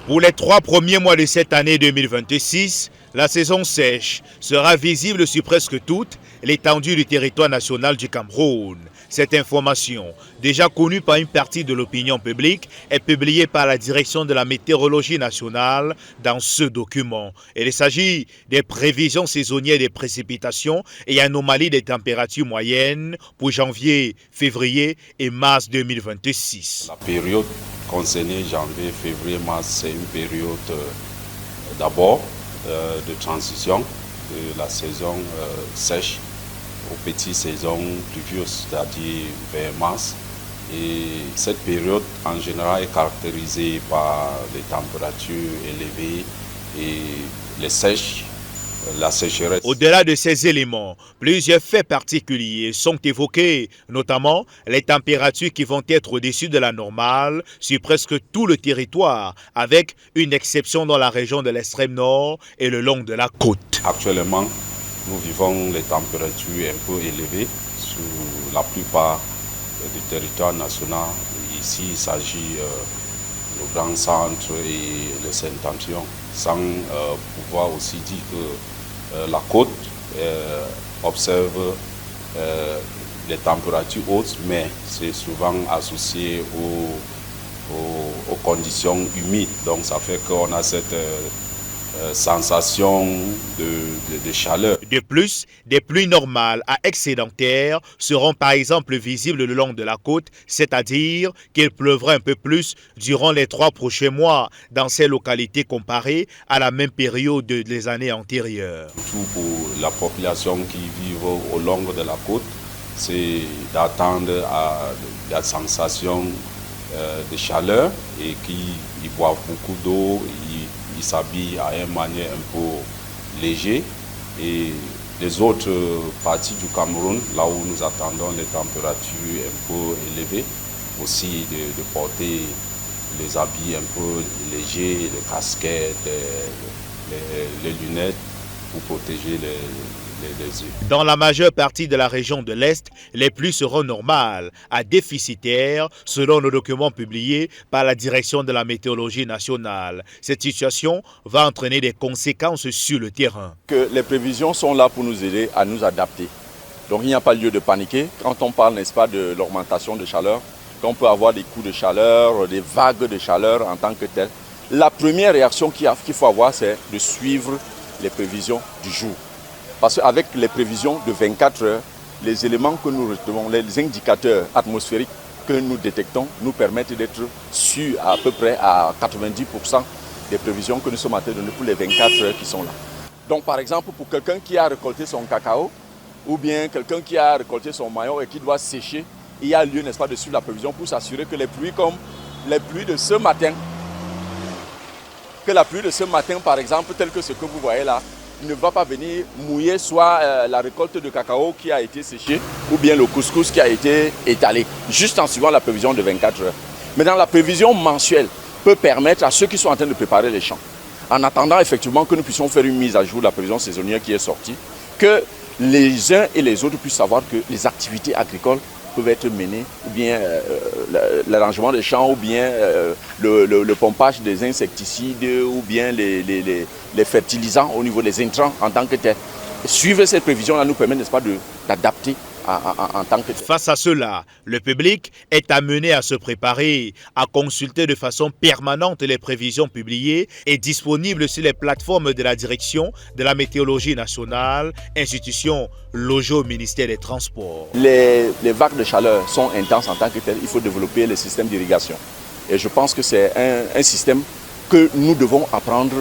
Pour les 3 premiers mois de cette année 2026, la saison sèche sera visible sur presque toute l'étendue du territoire national du Cameroun. Cette information, déjà connue par une partie de l'opinion publique, est publiée par la direction de la météorologie nationale dans ce document. Il s'agit des prévisions saisonnières des précipitations et anomalies des températures moyennes pour janvier, février et mars 2026. La période concernée, janvier, février, mars, c'est une période d'abord de transition de la saison sèche aux petites saisons pluvieuses, c'est-à-dire vers mars. Et cette période, en général, est caractérisée par les températures élevées et les sèches, la sécheresse. Au-delà de ces éléments, plusieurs faits particuliers sont évoqués, notamment les températures qui vont être au-dessus de la normale sur presque tout le territoire, avec une exception dans la région de l'extrême nord et le long de la côte. Actuellement, nous vivons les températures un peu élevées sur la plupart du territoire national. Ici, il s'agit du Grand Centre et le Septentrion, sans pouvoir aussi dire que la côte observe les températures hautes, mais c'est souvent associé aux conditions humides. Donc ça fait qu'on a cette sensation de chaleur. De plus, des pluies normales à excédentaires seront par exemple visibles le long de la côte, c'est-à-dire qu'il pleuvra un peu plus durant les 3 prochains mois dans ces localités comparées à la même période des années antérieures. Surtout pour la population qui vit au long de la côte, c'est d'attendre à la sensation de chaleur et qui boivent beaucoup d'eau, ils s'habillent à une manière un peu légère. Et les autres parties du Cameroun, là où nous attendons les températures un peu élevées, aussi de porter les habits un peu légers, les casquettes, les lunettes pour protéger les yeux. Dans la majeure partie de la région de l'Est, les pluies seront normales à déficitaires selon le document publié par la direction de la météorologie nationale. Cette situation va entraîner des conséquences sur le terrain. Que les prévisions sont là pour nous aider à nous adapter. Donc il n'y a pas lieu de paniquer. Quand on parle, n'est-ce pas, de l'augmentation de chaleur, qu'on peut avoir des coups de chaleur, des vagues de chaleur en tant que telles, la première réaction qu'il faut avoir, c'est de suivre les prévisions du jour. Parce qu'avec les prévisions de 24 heures, les éléments que nous retrouvons, les indicateurs atmosphériques que nous détectons, nous permettent d'être sûrs à peu près à 90% des prévisions que nous sommes en train de donner pour les 24 heures qui sont là. Donc par exemple, pour quelqu'un qui a récolté son cacao, ou bien quelqu'un qui a récolté son maillot et qui doit sécher, il y a lieu, n'est-ce pas, de suivre la prévision pour s'assurer que les pluies comme les pluies de ce matin, par exemple, telles que ce que vous voyez là, ne va pas venir mouiller soit la récolte de cacao qui a été séchée ou bien le couscous qui a été étalé, juste en suivant la prévision de 24 heures. Maintenant, la prévision mensuelle peut permettre à ceux qui sont en train de préparer les champs, en attendant effectivement que nous puissions faire une mise à jour de la prévision saisonnière qui est sortie, que les uns et les autres puissent savoir que les activités agricoles peuvent être menées, ou bien l'arrangement des champs, ou bien le pompage des insecticides, ou bien les fertilisants au niveau des intrants en tant que tel. Suivre cette prévision-là nous permet, n'est-ce pas, d'adapter en tant que tel. Face à cela, le public est amené à se préparer, à consulter de façon permanente les prévisions publiées et disponibles sur les plateformes de la direction de la météorologie nationale, institution logée au ministère des Transports. Les vagues de chaleur sont intenses en tant que tel. Il faut développer les systèmes d'irrigation. Et je pense que c'est un système que nous devons apprendre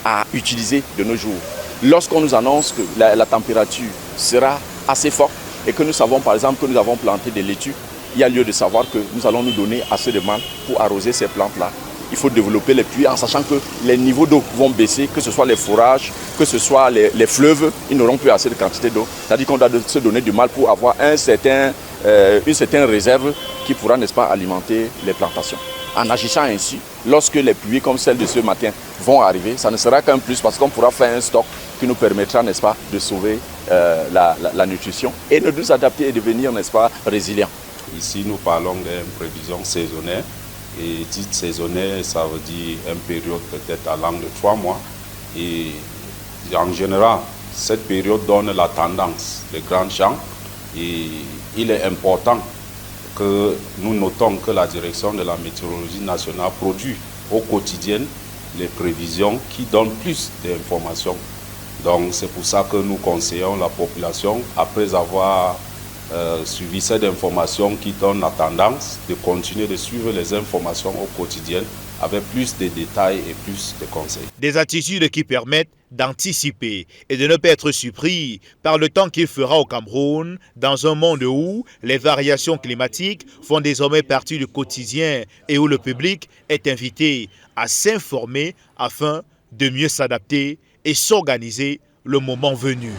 à utiliser de nos jours. Lorsqu'on nous annonce que la température sera assez forte, et que nous savons par exemple que nous avons planté des laitues, il y a lieu de savoir que nous allons nous donner assez de mal pour arroser ces plantes-là. Il faut développer les puits en sachant que les niveaux d'eau vont baisser, que ce soit les forages, que ce soit les fleuves, ils n'auront plus assez de quantité d'eau. C'est-à-dire qu'on doit se donner du mal pour avoir une certaine réserve qui pourra, n'est-ce pas, alimenter les plantations. En agissant ainsi, lorsque les pluies comme celle de ce matin vont arriver, ça ne sera qu'un plus parce qu'on pourra faire un stock qui nous permettra, n'est-ce pas, de sauver la nutrition et de nous adapter et devenir, n'est-ce pas, résilients. Ici, nous parlons d'une prévision saisonnière Et titre saisonnier, ça veut dire une période peut-être allant de 3 mois. Et en général, cette période donne la tendance des grands champs. Et il est important que nous notons que la direction de la météorologie nationale produit au quotidien les prévisions qui donnent plus d'informations. Donc c'est pour ça que nous conseillons la population, après avoir suivi cette information qui donne la tendance, de continuer de suivre les informations au quotidien avec plus de détails et plus de conseils. Des attitudes qui permettent d'anticiper et de ne pas être surpris par le temps qu'il fera au Cameroun dans un monde où les variations climatiques font désormais partie du quotidien et où le public est invité à s'informer afin de mieux s'adapter et s'organiser le moment venu.